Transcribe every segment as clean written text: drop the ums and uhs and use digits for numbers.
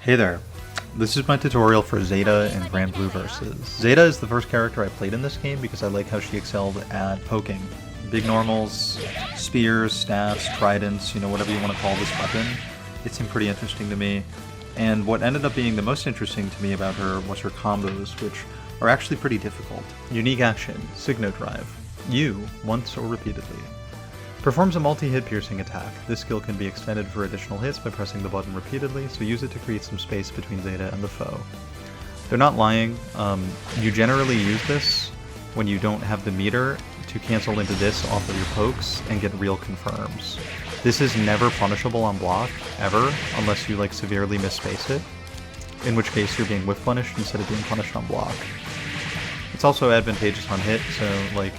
Hey there, this is my tutorial for Zeta in Granblue Versus. Zeta is the first character I played in this game because I like how she excelled at poking. Big normals, spears, staffs, tridents, whatever you want to call this weapon. It seemed pretty interesting to me. And what ended up being the most interesting to me about her was her combos, which are actually pretty difficult. Unique action, Signo Drive. U, once or repeatedly. Performs a multi-hit piercing attack. This skill can be extended for additional hits by pressing the button repeatedly, so use it to create some space between Zeta and the foe. They're not lying. You generally use this when you don't have the meter to cancel into this off of your pokes and get real confirms. This is never punishable on block, ever, unless you severely misspace it, in which case you're being whiff punished instead of being punished on block. It's also advantageous on hit, so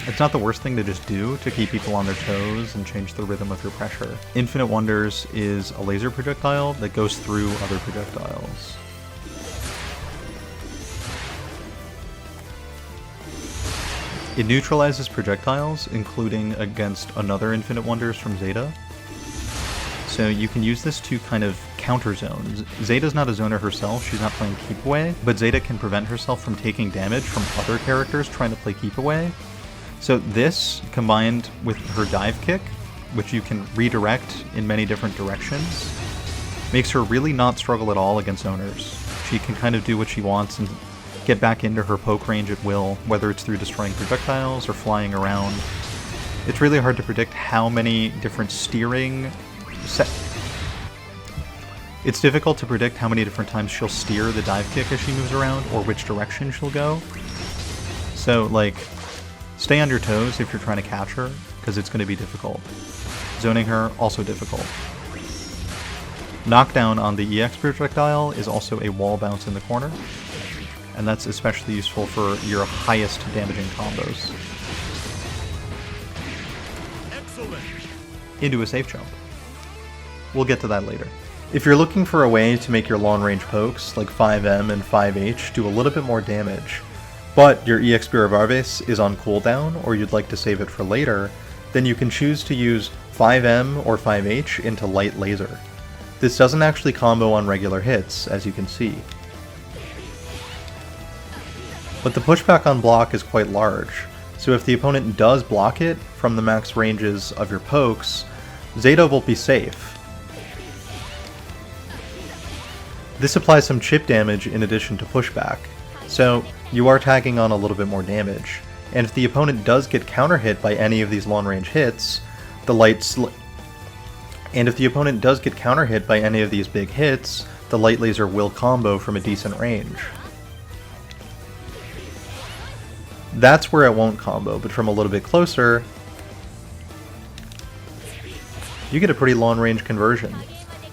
it's not the worst thing to just do to keep people on their toes and change the rhythm of your pressure. Infinite Wonders is a laser projectile that goes through other projectiles. It neutralizes projectiles, including against another Infinite Wonders from Zeta. So you can use this to kind of counter zone. Zeta's not a zoner herself, she's not playing keep away, but Zeta can prevent herself from taking damage from other characters trying to play keep away. So this, combined with her dive kick, which you can redirect in many different directions, makes her really not struggle at all against owners. She can kind of do what she wants and get back into her poke range at will, whether it's through destroying projectiles or flying around. It's really hard to predict how many different It's difficult to predict how many different times she'll steer the dive kick as she moves around, or which direction she'll go. So, stay on your toes if you're trying to catch her, because it's going to be difficult. Zoning her, also difficult. Knockdown on the EX projectile is also a wall bounce in the corner, and that's especially useful for your highest damaging combos. Excellent. Into a safe jump. We'll get to that later. If you're looking for a way to make your long-range pokes, like 5M and 5H, do a little bit more damage, but your EX Spear of Arves is on cooldown, or you'd like to save it for later, then you can choose to use 5M or 5H into Light Laser. This doesn't actually combo on regular hits, as you can see. But the pushback on block is quite large, so if the opponent does block it from the max ranges of your pokes, Zeta will be safe. This applies some chip damage in addition to pushback, so you are tagging on a little bit more damage, and if the opponent does get counter hit by any of these long range hits, the light laser will combo from a decent range. That's where it won't combo, but from a little bit closer, you get a pretty long range conversion.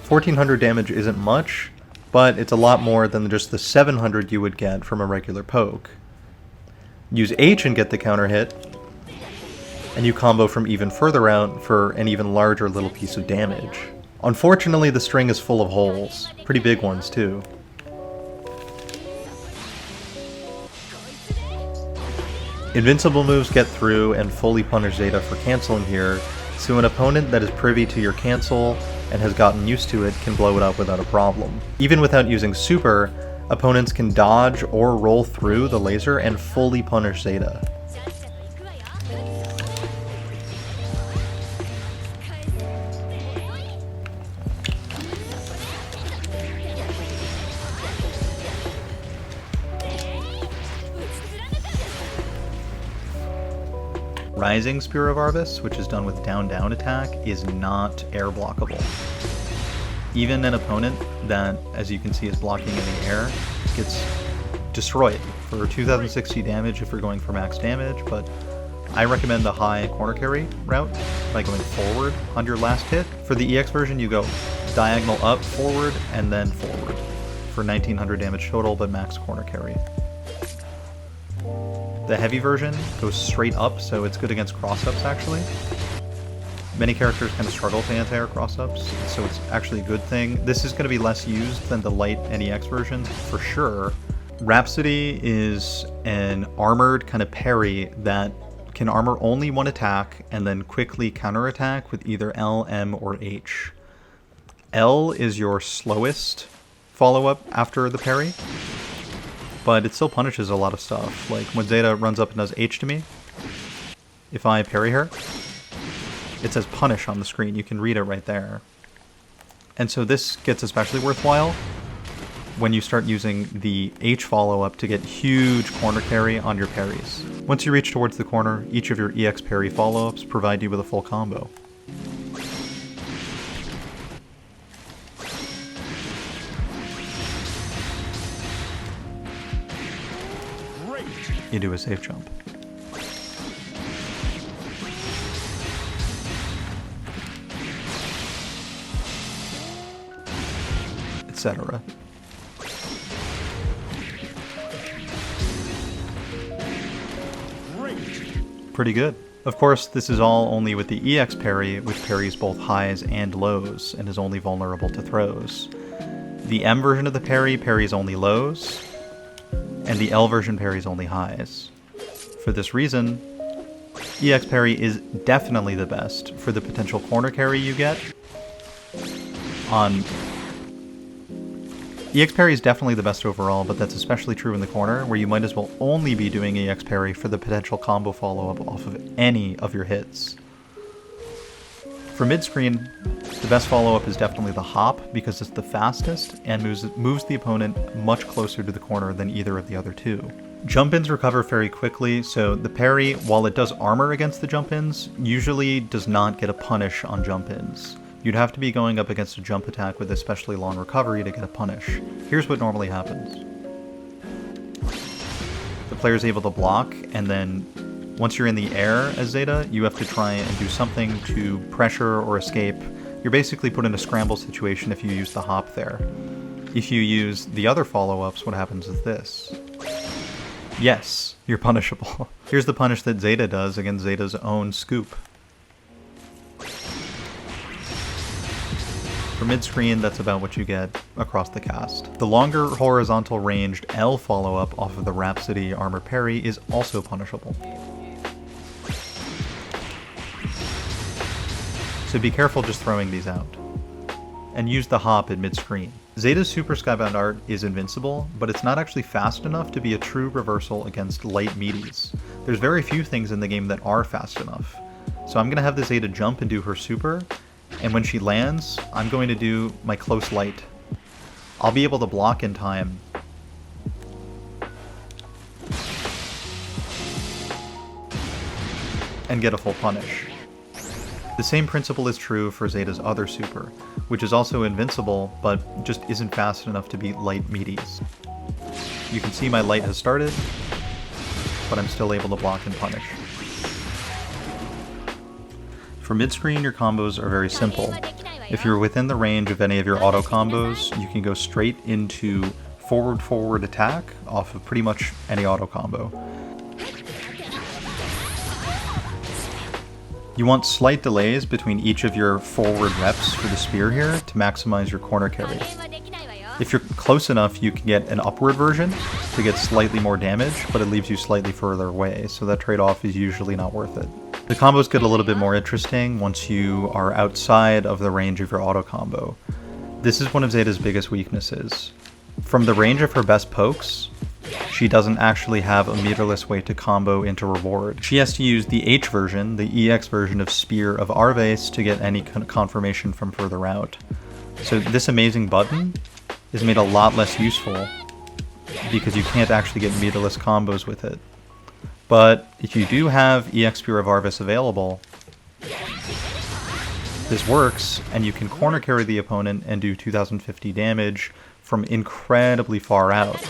1400 damage isn't much, but it's a lot more than just the 700 you would get from a regular poke. Use H and get the counter hit, and you combo from even further out for an even larger little piece of damage. Unfortunately, the string is full of holes, pretty big ones too. Invincible moves get through and fully punish Zeta for canceling here, so an opponent that is privy to your cancel and has gotten used to it can blow it up without a problem. Even without using super, opponents can dodge or roll through the laser and fully punish Zeta. Rising Spear of Arves, which is done with down-down attack, is not air blockable. Even an opponent that, as you can see, is blocking in the air gets destroyed for 2060 damage if you're going for max damage, but I recommend the high corner carry route by going forward on your last hit. For the EX version, you go diagonal up, forward, and then forward for 1900 damage total, but max corner carry. The heavy version goes straight up, so it's good against cross-ups actually. Many characters kind of struggle to anti-air cross-ups, so it's actually a good thing. This is going to be less used than the light and EX versions, for sure. Rhapsody is an armored kind of parry that can armor only one attack and then quickly counterattack with either L, M, or H. L is your slowest follow-up after the parry, but it still punishes a lot of stuff. Like when Zeta runs up and does H to me, if I parry her, it says punish on the screen. You can read it right there. And so this gets especially worthwhile when you start using the H follow-up to get huge corner carry on your parries. Once you reach towards the corner, each of your EX parry follow-ups provide you with a full combo. You do a safe jump. Etc. Pretty good. Of course, this is all only with the EX parry, which parries both highs and lows, and is only vulnerable to throws. The M version of the parry parries only lows, and the L version parries only highs. For this reason, EX parry is definitely the best for the potential corner carry you get on... EX parry is definitely the best overall, but that's especially true in the corner, where you might as well only be doing EX parry for the potential combo follow-up off of any of your hits. For mid-screen, the best follow-up is definitely the hop, because it's the fastest and moves the opponent much closer to the corner than either of the other two. Jump-ins recover very quickly, so the parry, while it does armor against the jump-ins, usually does not get a punish on jump-ins. You'd have to be going up against a jump attack with especially long recovery to get a punish. Here's what normally happens. The player's able to block, and then once you're in the air as Zeta, you have to try and do something to pressure or escape. You're basically put in a scramble situation if you use the hop there. If you use the other follow-ups, what happens is this. Yes, you're punishable. Here's the punish that Zeta does against Zeta's own scoop. For mid-screen, that's about what you get across the cast. The longer horizontal ranged L follow-up off of the Rhapsody armor parry is also punishable. So be careful just throwing these out. And use the hop at mid-screen. Zeta's Super Skybound art is invincible, but it's not actually fast enough to be a true reversal against light meaties. There's very few things in the game that are fast enough. So I'm going to have the Zeta jump and do her super, and when she lands, I'm going to do my close light. I'll be able to block in time. And get a full punish. The same principle is true for Zeta's other super, which is also invincible, but just isn't fast enough to beat light meaties. You can see my light has started, but I'm still able to block and punish. For mid-screen, your combos are very simple. If you're within the range of any of your auto combos, you can go straight into forward attack off of pretty much any auto combo. You want slight delays between each of your forward reps for the spear here to maximize your corner carry. If you're close enough, you can get an upward version to get slightly more damage, but it leaves you slightly further away, so that trade-off is usually not worth it. The combos get a little bit more interesting once you are outside of the range of your auto combo. This is one of Zeta's biggest weaknesses. From the range of her best pokes, she doesn't actually have a meterless way to combo into reward. She has to use the H version, the EX version of Spear of Arves, to get any confirmation from further out. So this amazing button is made a lot less useful because you can't actually get meterless combos with it. But if you do have EX Spear of Arves available, this works, and you can corner carry the opponent and do 2050 damage from incredibly far out.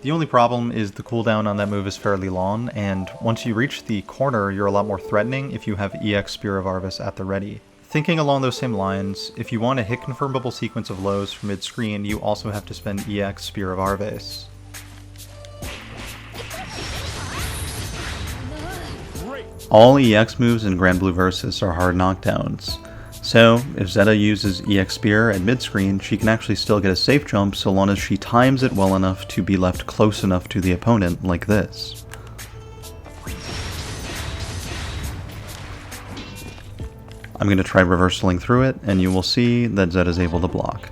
The only problem is the cooldown on that move is fairly long, and once you reach the corner, you're a lot more threatening if you have EX Spear of Arves at the ready. Thinking along those same lines, if you want a hit confirmable sequence of lows from mid-screen, you also have to spend EX Spear of Arves. All EX moves in Granblue Versus are hard knockdowns. So, if Zeta uses EX Spear at mid-screen, she can actually still get a safe jump so long as she times it well enough to be left close enough to the opponent, like this. I'm going to try reversaling through it, and you will see that Zeta is able to block.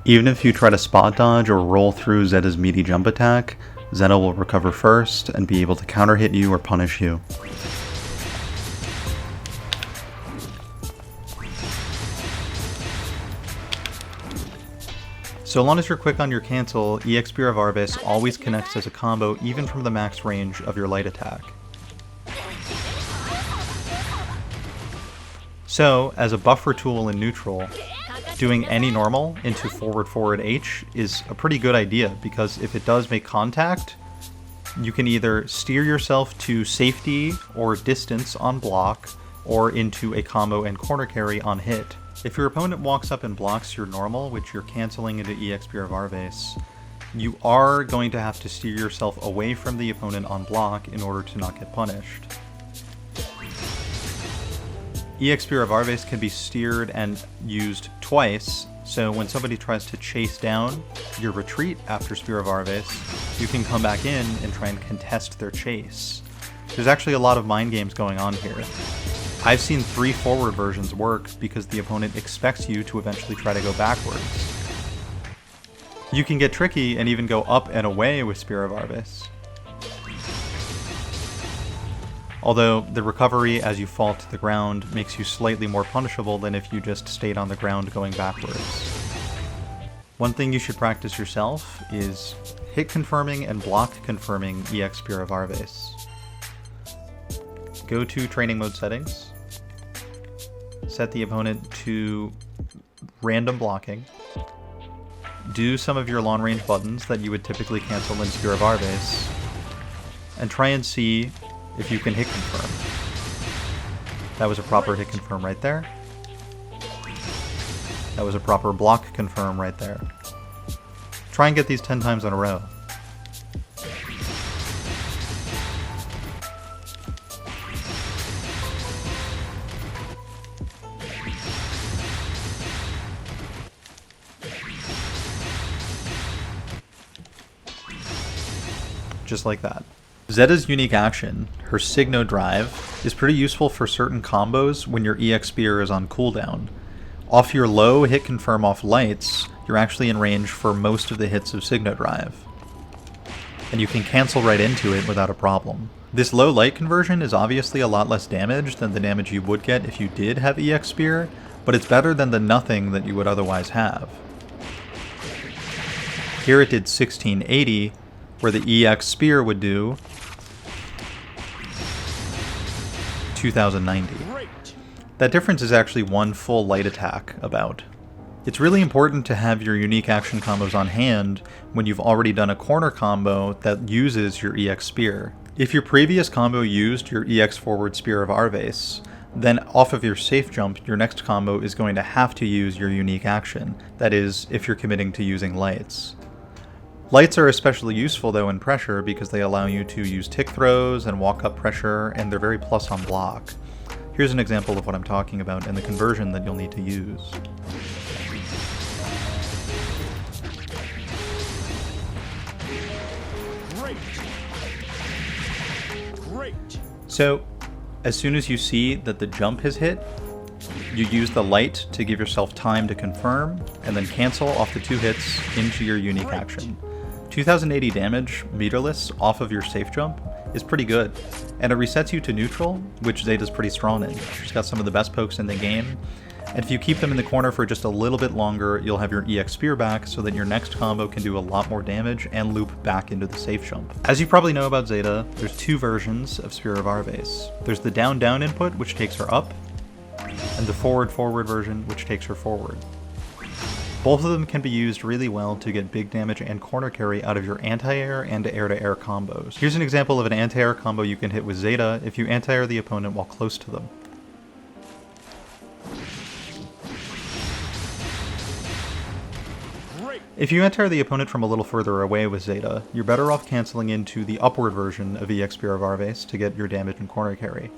Even if you try to spot dodge or roll through Zeta's meaty jump attack, Zeta will recover first and be able to counter hit you or punish you. So long as you're quick on your cancel, EX Spear of Arvis always connects as a combo even from the max range of your light attack. So, as a buffer tool in neutral, doing any normal into forward H is a pretty good idea, because if it does make contact, you can either steer yourself to safety or distance on block, or into a combo and corner carry on hit. If your opponent walks up and blocks your normal, which you're canceling into EX Spear of Arvis, you are going to have to steer yourself away from the opponent on block in order to not get punished. EX Spear of Arvis can be steered and used twice, so when somebody tries to chase down your retreat after Spear of Arvis, you can come back in and try and contest their chase. There's actually a lot of mind games going on here. I've seen 3 forward versions work because the opponent expects you to eventually try to go backwards. You can get tricky and even go up and away with Spear of Arvis. Although the recovery as you fall to the ground makes you slightly more punishable than if you just stayed on the ground going backwards. One thing you should practice yourself is hit confirming and block confirming EX Spear of Arvis. Go to training mode settings, set the opponent to random blocking, do some of your long range buttons that you would typically cancel in Spear of Arvis, and try and see if you can hit confirm. That was a proper hit confirm right there. That was a proper block confirm right there. Try and get these 10 times in a row. Just like that. Zeta's unique action, her Signo Drive, is pretty useful for certain combos when your EX Spear is on cooldown. Off your low hit confirm off lights, you're actually in range for most of the hits of Signo Drive. And you can cancel right into it without a problem. This low light conversion is obviously a lot less damage than the damage you would get if you did have EX Spear, but it's better than the nothing that you would otherwise have. Here it did 1680, where the EX Spear would do 2090. That difference is actually one full light attack about. It's really important to have your unique action combos on hand when you've already done a corner combo that uses your EX Spear. If your previous combo used your EX forward Spear of Arvis, then off of your safe jump, your next combo is going to have to use your unique action. That is, if you're committing to using lights. Lights are especially useful though in pressure because they allow you to use tick throws and walk up pressure, and they're very plus on block. Here's an example of what I'm talking about and the conversion that you'll need to use. Great. So, as soon as you see that the jump has hit, you use the light to give yourself time to confirm, and then cancel off the 2 hits into your unique action. 2080 damage, meterless, off of your safe jump is pretty good, and it resets you to neutral, which Zeta's pretty strong in. She's got some of the best pokes in the game, and if you keep them in the corner for just a little bit longer, you'll have your EX Spear back so that your next combo can do a lot more damage and loop back into the safe jump. As you probably know about Zeta, there's 2 versions of Spear of Arvis. There's the down-down input, which takes her up, and the forward-forward version, which takes her forward. Both of them can be used really well to get big damage and corner carry out of your anti-air and air-to-air combos. Here's an example of an anti-air combo you can hit with Zeta if you anti-air the opponent while close to them. If you anti-air the opponent from a little further away with Zeta, you're better off cancelling into the upward version of EX Spear of Arvis to get your damage and corner carry.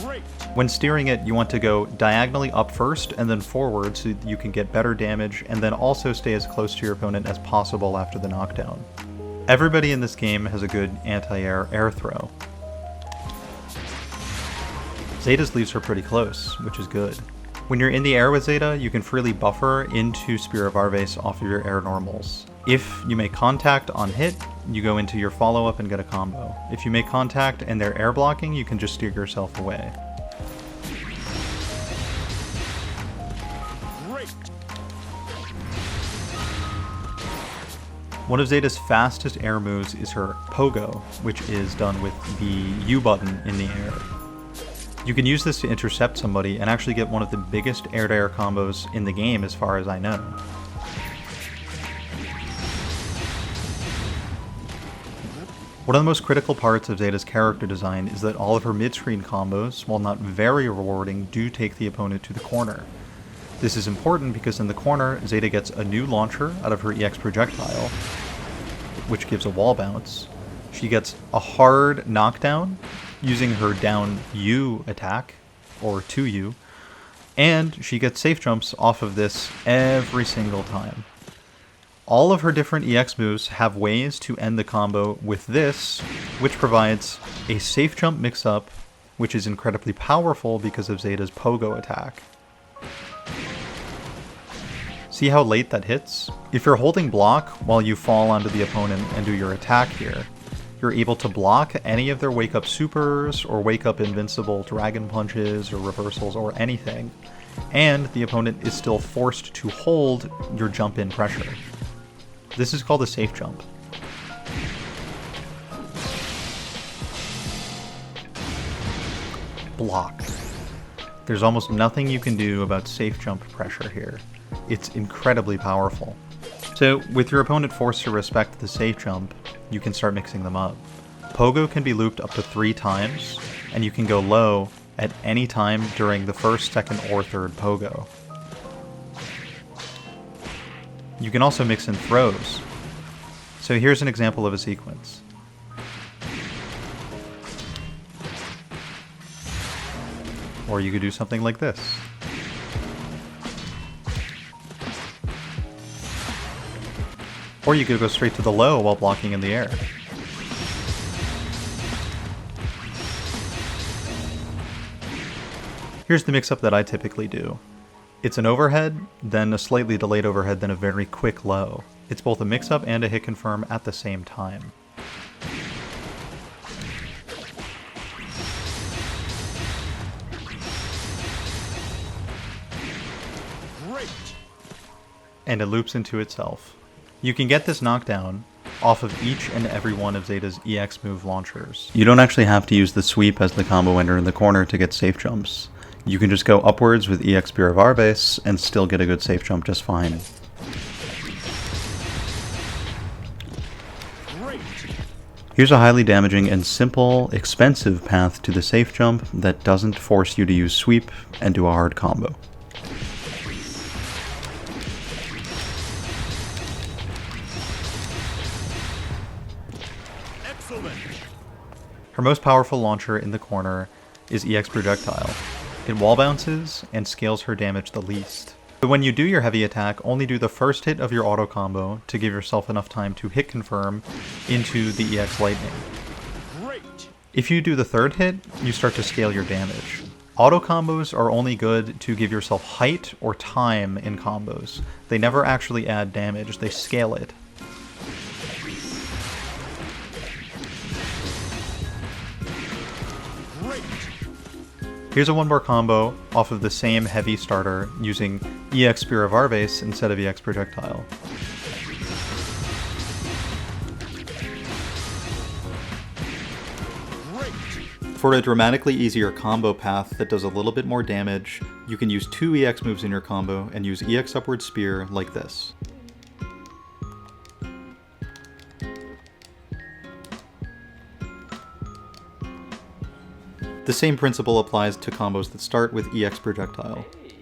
Great. When steering it, you want to go diagonally up first and then forward so you can get better damage, and then also stay as close to your opponent as possible after the knockdown. Everybody in this game has a good anti-air air throw. Zeta's leaves her pretty close, which is good. When you're in the air with Zeta, you can freely buffer into Spear of Arves off of your air normals. If you make contact on hit, you go into your follow-up and get a combo. If you make contact and they're air blocking, you can just steer yourself away. One of Zeta's fastest air moves is her Pogo, which is done with the U button in the air. You can use this to intercept somebody and actually get one of the biggest air-to-air combos in the game as far as I know. One of the most critical parts of Zeta's character design is that all of her mid-screen combos, while not very rewarding, do take the opponent to the corner. This is important because in the corner, Zeta gets a new launcher out of her EX projectile, which gives a wall bounce. She gets a hard knockdown using her down U attack, or 2U, and she gets safe jumps off of this every single time. All of her different EX moves have ways to end the combo with this, which provides a safe jump mix-up, which is incredibly powerful because of Zeta's Pogo Attack. See how late that hits? If you're holding block while you fall onto the opponent and do your attack here, you're able to block any of their wake up supers or wake up invincible dragon punches or reversals or anything, and the opponent is still forced to hold your jump in pressure. This is called a safe jump. Blocked. There's almost nothing you can do about safe jump pressure here. It's incredibly powerful. So, with your opponent forced to respect the safe jump, you can start mixing them up. Pogo can be looped up to 3 times, and you can go low at any time during the first, second, or third Pogo. You can also mix in throws. So here's an example of a sequence. Or you could do something like this. Or you could go straight to the low while blocking in the air. Here's the mix-up that I typically do. It's an overhead, then a slightly delayed overhead, then a very quick low. It's both a mix-up and a hit confirm at the same time. Great. And it loops into itself. You can get this knockdown off of each and every one of Zeta's EX move launchers. You don't actually have to use the sweep as the combo ender in the corner to get safe jumps. You can just go upwards with EX Spear of Arves and still get a good safe jump just fine. Here's a highly damaging and simple, expensive path to the safe jump that doesn't force you to use sweep and do a hard combo. Her most powerful launcher in the corner is EX Projectile. It wall bounces and scales her damage the least. But when you do your heavy attack, only do the first hit of your auto combo to give yourself enough time to hit confirm into the EX Lightning. Great. If you do the third hit, you start to scale your damage. Auto combos are only good to give yourself height or time in combos. They never actually add damage, they scale it. Here's a one-bar combo off of the same heavy starter using EX Spear of Arves instead of EX Projectile. For a dramatically easier combo path that does a little bit more damage, you can use 2 EX moves in your combo and use EX Upward Spear like this. The same principle applies to combos that start with EX Projectile. Hey,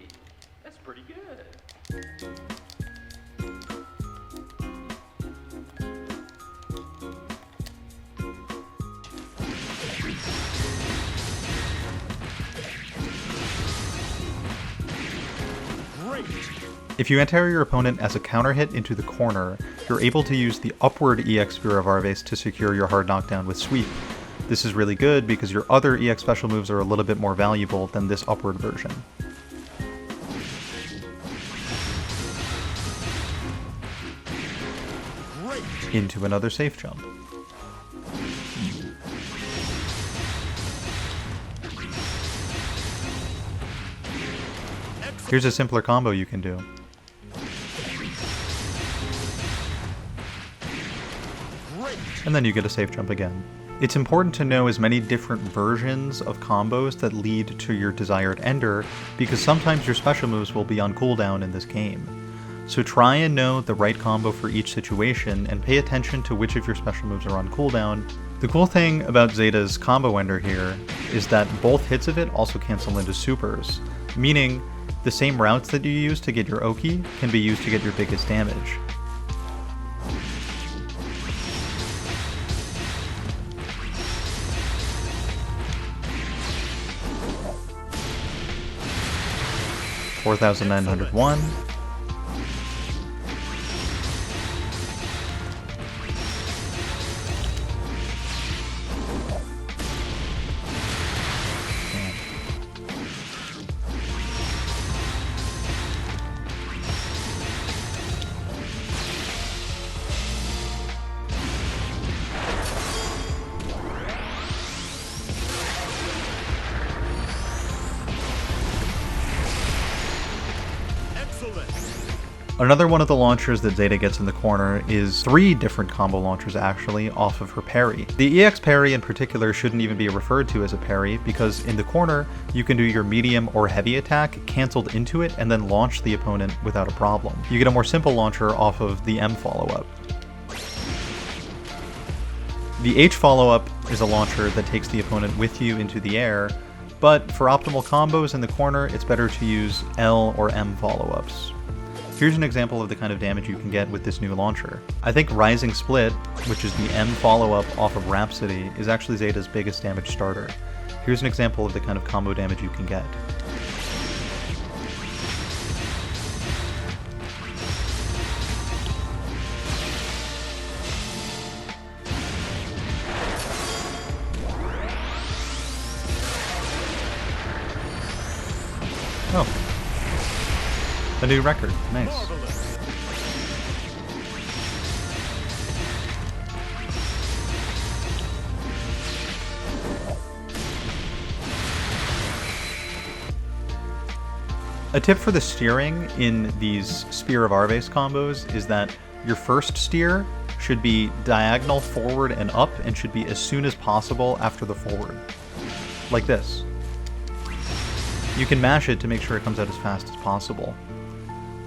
that's pretty good. If you enter your opponent as a counter hit into the corner, you're able to use the upward EX Spear of Arves to secure your hard knockdown with Sweep. This is really good because your other EX special moves are a little bit more valuable than this upward version. Into another safe jump. Here's a simpler combo you can do. And then you get a safe jump again. It's important to know as many different versions of combos that lead to your desired ender, because sometimes your special moves will be on cooldown in this game. So try and know the right combo for each situation, and pay attention to which of your special moves are on cooldown. The cool thing about Zeta's combo ender here is that both hits of it also cancel into supers, meaning the same routes that you use to get your Oki can be used to get your biggest damage. $4,901. Another one of the launchers that Zeta gets in the corner is 3 different combo launchers actually off of her parry. The EX parry in particular shouldn't even be referred to as a parry, because in the corner you can do your medium or heavy attack canceled into it and then launch the opponent without a problem. You get a more simple launcher off of the M follow-up. The H follow-up is a launcher that takes the opponent with you into the air, but for optimal combos in the corner it's better to use L or M follow-ups. Here's an example of the kind of damage you can get with this new launcher. I think Rising Split, which is the M follow-up off of Rhapsody, is actually Zeta's biggest damage starter. Here's an example of the kind of combo damage you can get. Oh. A new record. Nice. A tip for the steering in these Spear of Arves combos is that your first steer should be diagonal forward and up, and should be as soon as possible after the forward. Like this. You can mash it to make sure it comes out as fast as possible.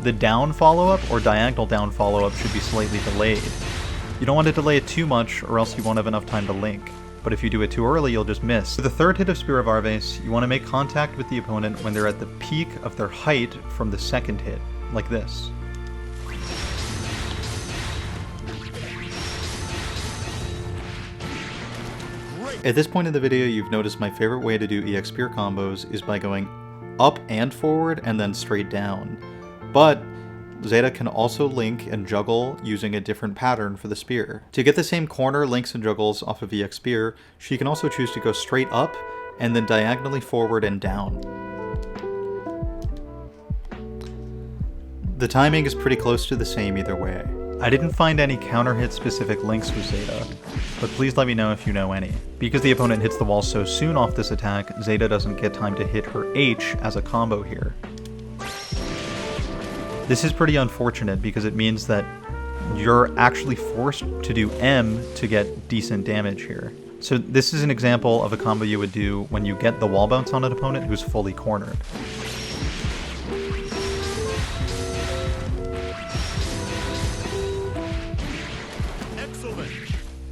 The down follow-up or diagonal down follow-up should be slightly delayed. You don't want to delay it too much or else you won't have enough time to link, but if you do it too early you'll just miss. For the third hit of Spear of Arves, you want to make contact with the opponent when they're at the peak of their height from the second hit, like this. At this point in the video you've noticed my favorite way to do EX Spear combos is by going up and forward and then straight down. But Zeta can also link and juggle using a different pattern for the spear. To get the same corner links and juggles off of EX Spear, she can also choose to go straight up and then diagonally forward and down. The timing is pretty close to the same either way. I didn't find any counter hit specific links with Zeta, but please let me know if you know any. Because the opponent hits the wall so soon off this attack, Zeta doesn't get time to hit her H as a combo here. This is pretty unfortunate because it means that you're actually forced to do M to get decent damage here. So this is an example of a combo you would do when you get the wall bounce on an opponent who's fully cornered.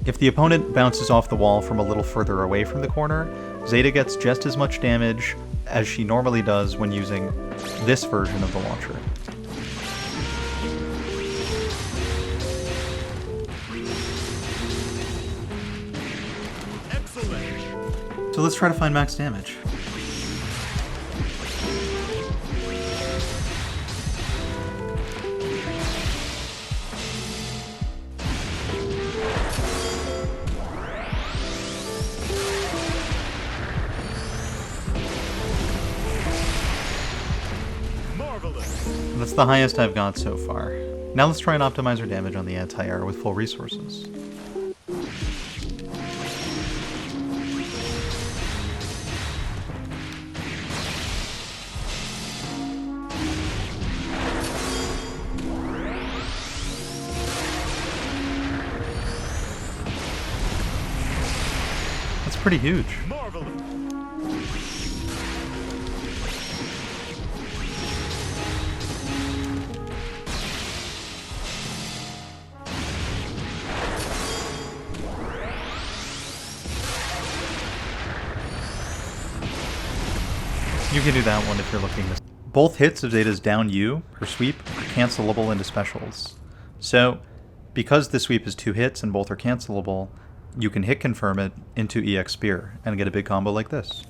If the opponent bounces off the wall from a little further away from the corner, Zeta gets just as much damage as she normally does when using this version of the launcher. So let's try to find max damage. That's the highest I've got so far. Now let's try and optimize our damage on the anti-air with full resources. That's pretty huge. You can do that one if you're looking to... Both hits of Zeta's down U, her sweep, are cancelable into specials. So, because the sweep is 2 hits and both are cancelable, you can hit confirm it into EX Spear and get a big combo like this.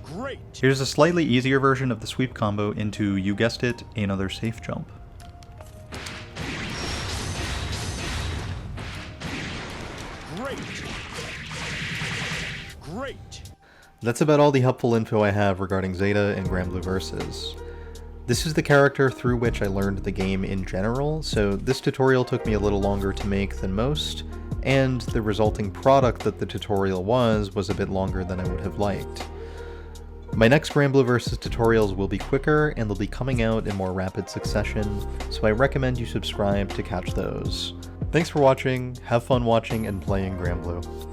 Great. Here's a slightly easier version of the sweep combo into, you guessed it, another safe jump. Great. That's about all the helpful info I have regarding Zeta and Granblue Versus. This is the character through which I learned the game in general, so this tutorial took me a little longer to make than most, and the resulting product that the tutorial was a bit longer than I would have liked. My next Granblue Versus tutorials will be quicker, and they'll be coming out in more rapid succession, so I recommend you subscribe to catch those. Thanks for watching, have fun watching and playing Granblue.